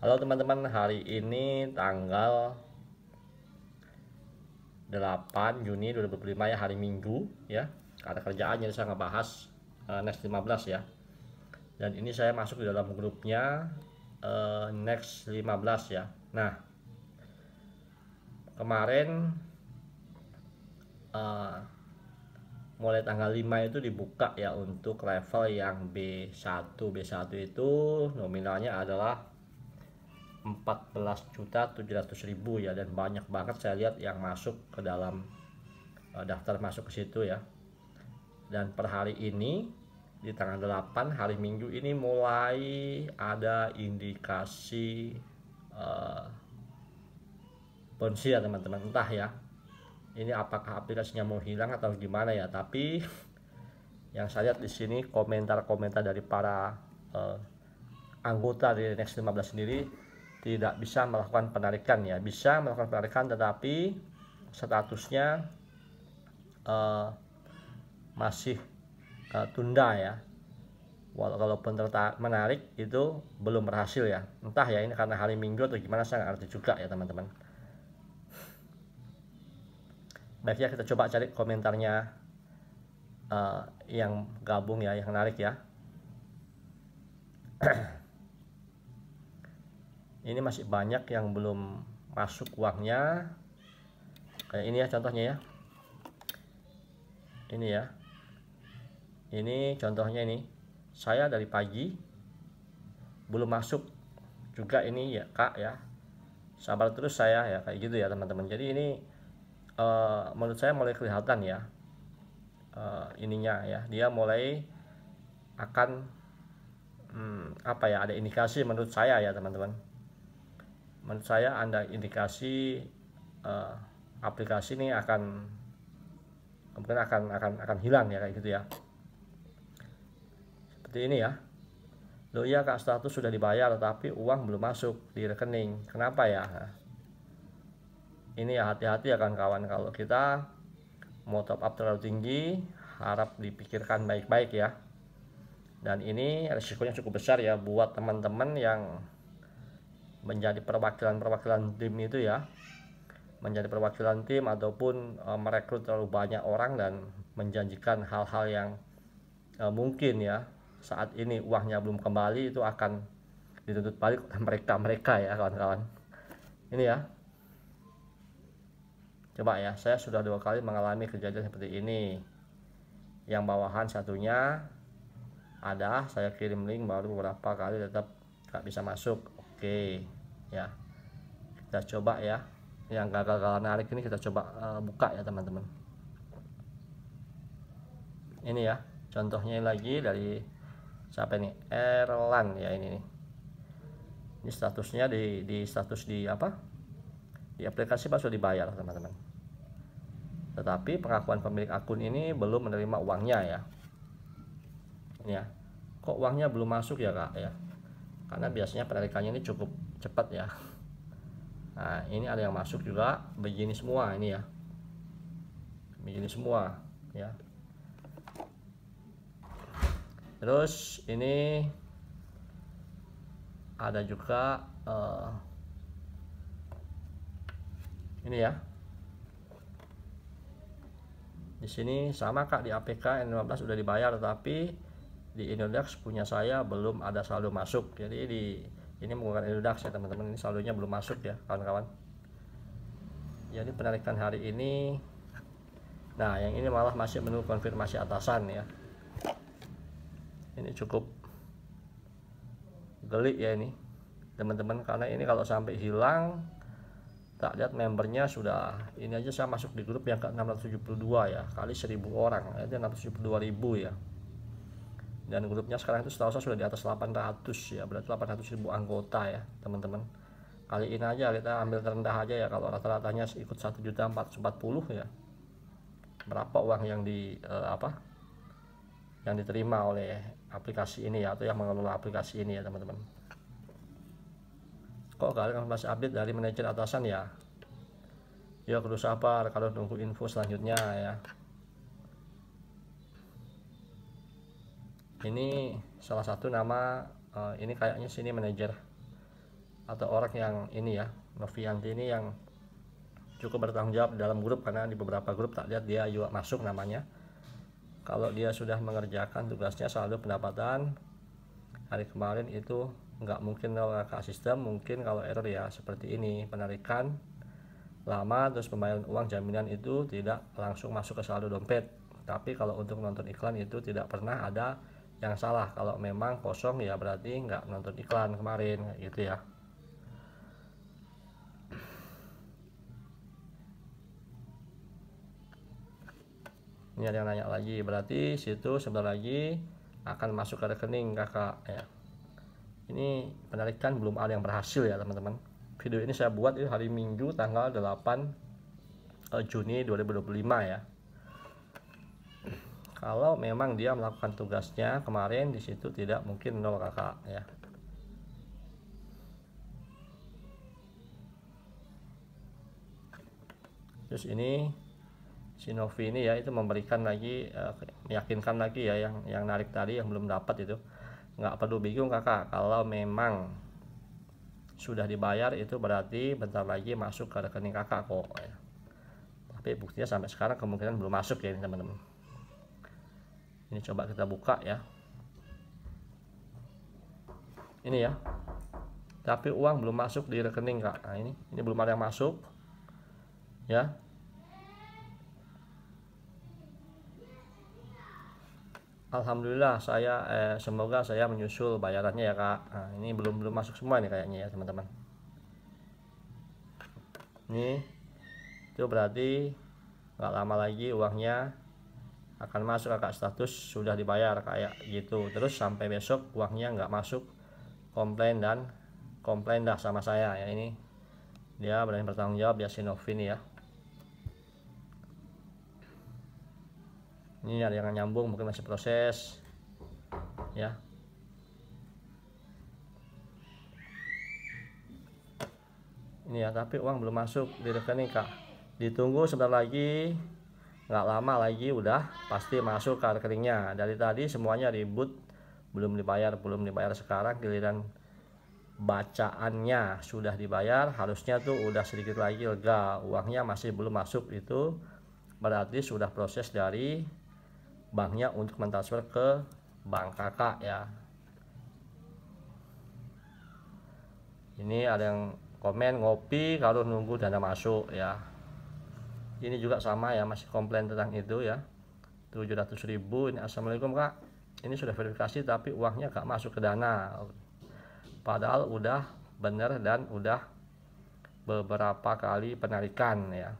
Halo teman-teman, hari ini tanggal 8 Juni 2025 ya, hari Minggu ya. Ada kerjaan jadi saya ngebahas Next 15 ya. Dan ini saya masuk di dalam grupnya Next 15 ya. Nah, kemarin mulai tanggal 5 itu dibuka ya untuk level yang B1. B1 itu nominalnya adalah 14.700.000 ya, dan banyak banget saya lihat yang masuk ke dalam daftar masuk ke situ ya. Dan per hari ini di tanggal 8 hari Minggu ini mulai ada indikasi bounce ya teman-teman, entah ya ini apakah aplikasinya mau hilang atau gimana ya, tapi yang saya lihat di sini komentar-komentar dari para anggota di Next 15 sendiri tidak bisa melakukan penarikan ya, bisa melakukan penarikan tetapi statusnya masih tunda ya. Walaupun menarik itu belum berhasil ya, entah ya ini karena hari Minggu atau gimana, saya nggak ngerti juga ya teman-teman. Baiknya kita coba cari komentarnya yang gabung ya, yang menarik ya. Ini masih banyak yang belum masuk uangnya. Kayak ini ya contohnya ya. Ini ya. Ini contohnya ini. Saya dari pagi belum masuk juga ini ya, Kak ya. Sabar terus saya ya, kayak gitu ya teman-teman. Jadi ini menurut saya mulai kelihatan ya. Ininya ya. Dia mulai akan apa ya, ada indikasi menurut saya ya teman-teman. Menurut saya ada indikasi aplikasi ini mungkin akan hilang ya, kayak gitu ya. Seperti ini ya. Loh iya Kak, status sudah dibayar tapi uang belum masuk di rekening. Kenapa ya? Nah, ini ya hati-hati ya kawan-kawan, kalau kita mau top up terlalu tinggi harap dipikirkan baik-baik ya. Dan ini risikonya cukup besar ya buat teman-teman yang menjadi perwakilan tim itu ya, menjadi perwakilan tim ataupun merekrut terlalu banyak orang dan menjanjikan hal-hal yang mungkin ya saat ini uangnya belum kembali, itu akan dituntut balik oleh mereka ya kawan-kawan. Ini ya, coba ya, saya sudah 2 kali mengalami kejadian seperti ini. Yang bawahan satunya ada, saya kirim link baru beberapa kali tetap gak bisa masuk. Oke ya, kita coba ya, yang gagal narik ini kita coba buka ya teman-teman. Ini ya contohnya lagi dari siapa nih, Erlan ya, ini nih. Ini statusnya di status di apa, di aplikasi pas sudah dibayar teman-teman, tetapi pengakuan pemilik akun ini belum menerima uangnya ya. Ini ya, kok uangnya belum masuk ya Kak ya, karena biasanya penarikannya ini cukup cepat ya. Nah ini ada yang masuk juga begini semua, ini ya begini semua ya. Terus ini ada juga ini ya, di sini sama Kak, di APK N15 sudah dibayar tetapi di Indodax punya saya belum ada saldo masuk. Jadi ini menggunakan Indodax ya teman-teman, ini saldonya belum masuk ya kawan-kawan. Jadi penarikan hari ini, nah yang ini malah masih menunggu konfirmasi atasan ya. Ini cukup geli ya ini teman-teman, karena ini kalau sampai hilang, tak lihat membernya sudah, ini aja saya masuk di grup yang ke 672 ya, kali 1000 orang itu 672.000 ya. Dan grupnya sekarang itu setahu saya sudah di atas 800 ya, berarti 800.000 anggota ya teman-teman. Kali ini aja kita ambil terendah aja ya, kalau rata-ratanya ikut 1.440 ya, berapa uang yang yang diterima oleh aplikasi ini ya, atau yang mengelola aplikasi ini ya teman-teman. Kok kalian masih update dari manajer atasan ya? Ya kudu sabar kalau nunggu info selanjutnya ya. Ini salah satu nama, ini kayaknya sini manajer atau orang yang ini ya, Novianti ini yang cukup bertanggung jawab dalam grup, karena di beberapa grup tak lihat dia juga masuk namanya. Kalau dia sudah mengerjakan tugasnya, saldo pendapatan hari kemarin itu nggak mungkin kakak sistem. Mungkin kalau error ya seperti ini, penarikan lama terus pembayaran uang jaminan itu tidak langsung masuk ke saldo dompet. Tapi kalau untuk nonton iklan itu tidak pernah ada yang salah. Kalau memang kosong ya berarti nggak nonton iklan kemarin gitu ya. Ini ada yang nanya lagi, berarti situ sebentar lagi akan masuk ke rekening kakak ya. Ini penarikan belum ada yang berhasil ya teman-teman. Video ini saya buat itu hari Minggu tanggal 8 Juni 2025 ya. Kalau memang dia melakukan tugasnya kemarin, di situ tidak mungkin nol kakak ya. Terus ini si Novi ini ya, itu memberikan lagi, meyakinkan lagi ya yang narik tadi yang belum dapat itu. Nggak perlu bingung kakak, kalau memang sudah dibayar itu berarti bentar lagi masuk ke rekening kakak kok ya. Tapi buktinya sampai sekarang kemungkinan belum masuk ya ini teman-teman. Ini coba kita buka ya. Ini ya, tapi uang belum masuk di rekening kak. Nah ini belum ada yang masuk ya. Alhamdulillah saya semoga saya menyusul bayarannya ya kak. Nah, ini belum masuk semua nih kayaknya ya teman-teman. Ini itu berarti nggak lama lagi uangnya akan masuk kakak, status sudah dibayar kayak gitu. Terus sampai besok uangnya nggak masuk, komplain dah sama saya ya. Ini dia berani bertanggung jawab ya si Novi ini ya. Ini ada yang nyambung, mungkin masih proses ya. Ini ya, tapi uang belum masuk di rekening kak. Ditunggu sebentar lagi, nggak lama lagi udah pasti masuk ke rekeningnya. Dari tadi semuanya ribut, belum dibayar. Sekarang giliran bacaannya sudah dibayar, harusnya tuh udah sedikit lagi lega. Uangnya masih belum masuk, itu berarti sudah proses dari banknya untuk mentransfer ke bank kakak ya. Ini ada yang komen ngopi kalau nunggu dana masuk ya. Ini juga sama ya, masih komplain tentang itu ya. 700.000 ini. Assalamualaikum kak, ini sudah verifikasi tapi uangnya gak masuk ke dana, padahal udah bener dan udah beberapa kali penarikan ya.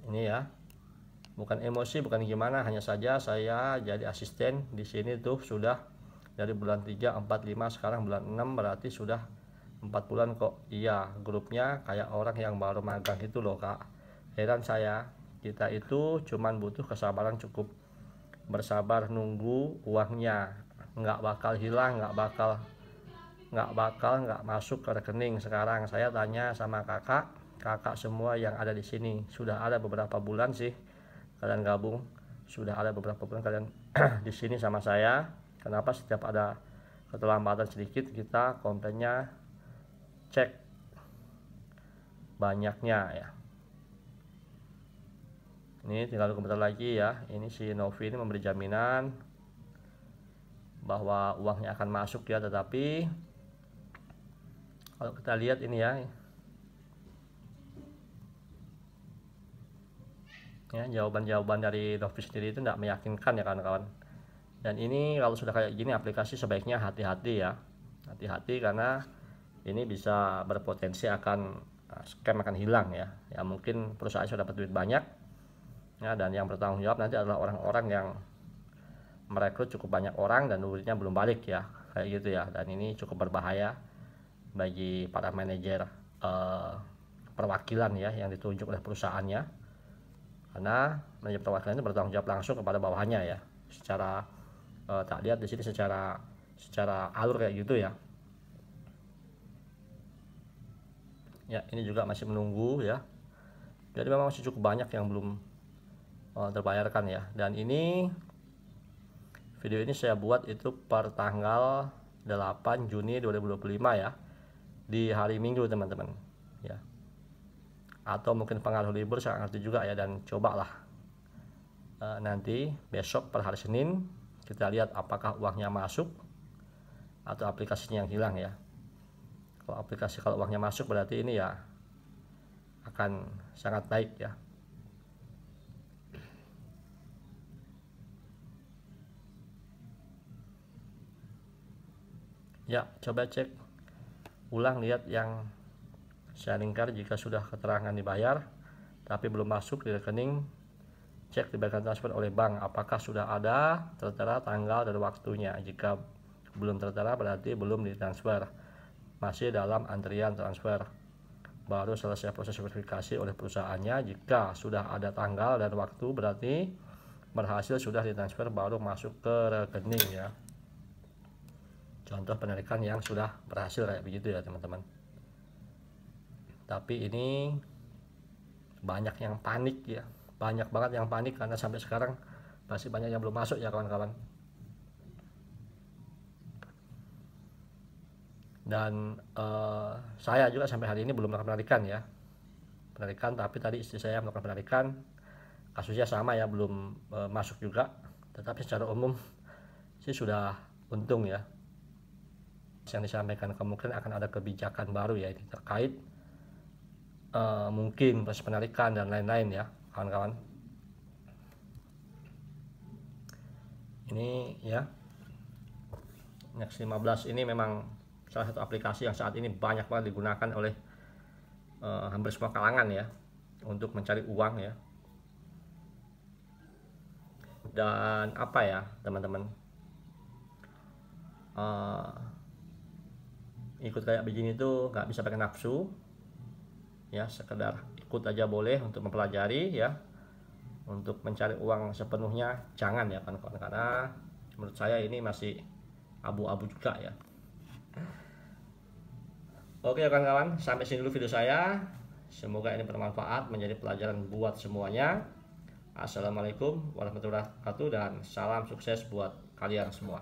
Ini ya, bukan emosi, bukan gimana, hanya saja saya jadi asisten di sini tuh sudah dari bulan 3, 4, 5, sekarang bulan 6, berarti sudah 4 bulan kok. Iya, grupnya kayak orang yang baru magang gitu loh kak. Heran saya, kita itu cuman butuh kesabaran, cukup bersabar nunggu uangnya. Nggak bakal hilang, nggak masuk ke rekening. Sekarang saya tanya sama kakak semua yang ada di sini, sudah ada beberapa bulan sih kalian gabung, sudah ada beberapa bulan kalian di sini sama saya. Kenapa setiap ada keterlambatan sedikit kita kontennya cek banyaknya ya. Ini tinggal komentar lagi ya. Ini si Novi ini memberi jaminan bahwa uangnya akan masuk ya, tetapi kalau kita lihat ini ya, jawaban-jawaban dari Novi sendiri itu tidak meyakinkan ya kawan-kawan. Dan ini kalau sudah kayak gini aplikasi sebaiknya hati-hati ya, hati-hati karena ini bisa berpotensi akan scam, akan hilang ya. Ya mungkin perusahaan sudah dapat duit banyak ya, dan yang bertanggung jawab nanti adalah orang-orang yang merekrut cukup banyak orang dan duitnya belum balik ya, kayak gitu ya. Dan ini cukup berbahaya bagi para manajer perwakilan ya yang ditunjuk oleh perusahaannya, karena manajer perwakilan itu bertanggung jawab langsung kepada bawahannya ya. Secara tak lihat di sini secara alur kayak gitu ya. Ya ini juga masih menunggu ya. Jadi memang masih cukup banyak yang belum terbayarkan ya. Dan ini video ini saya buat itu per tanggal 8 Juni 2025 ya, di hari Minggu teman-teman ya, atau mungkin pengaruh libur saya ngerti juga ya. Dan cobalah nanti besok per hari Senin kita lihat apakah uangnya masuk atau aplikasinya yang hilang ya. Kalau uangnya masuk berarti ini ya akan sangat baik ya. Ya, coba cek ulang, lihat yang saya lingkar. Jika sudah keterangan dibayar tapi belum masuk di rekening, cek di bagian transfer oleh bank apakah sudah ada tertera tanggal dan waktunya. Jika belum tertera berarti belum ditransfer, masih dalam antrian transfer. Baru selesai proses verifikasi oleh perusahaannya. Jika sudah ada tanggal dan waktu berarti berhasil, sudah ditransfer, baru masuk ke rekening ya. Contoh penarikan yang sudah berhasil kayak begitu ya teman-teman. Tapi ini banyak yang panik ya, banyak banget yang panik karena sampai sekarang masih banyak yang belum masuk ya kawan-kawan. Dan saya juga sampai hari ini belum melakukan penarikan, tapi tadi istri saya melakukan penarikan, kasusnya sama ya, belum masuk juga. Tetapi secara umum sih sudah untung ya. Yang disampaikan kemungkinan akan ada kebijakan baru ya, ini terkait mungkin proses penarikan dan lain-lain ya kawan-kawan. Ini ya, Next 15 ini memang salah satu aplikasi yang saat ini banyak banget digunakan oleh hampir semua kalangan ya untuk mencari uang ya. Dan apa ya teman-teman, ikut kayak begini tuh nggak bisa pakai nafsu ya, sekedar ikut aja boleh untuk mempelajari ya. Untuk mencari uang sepenuhnya jangan ya kawan-kawan, karena menurut saya ini masih abu-abu juga ya. Oke kawan-kawan, sampai sini dulu video saya. Semoga ini bermanfaat, menjadi pelajaran buat semuanya. Assalamualaikum warahmatullahi wabarakatuh dan salam sukses buat kalian semua.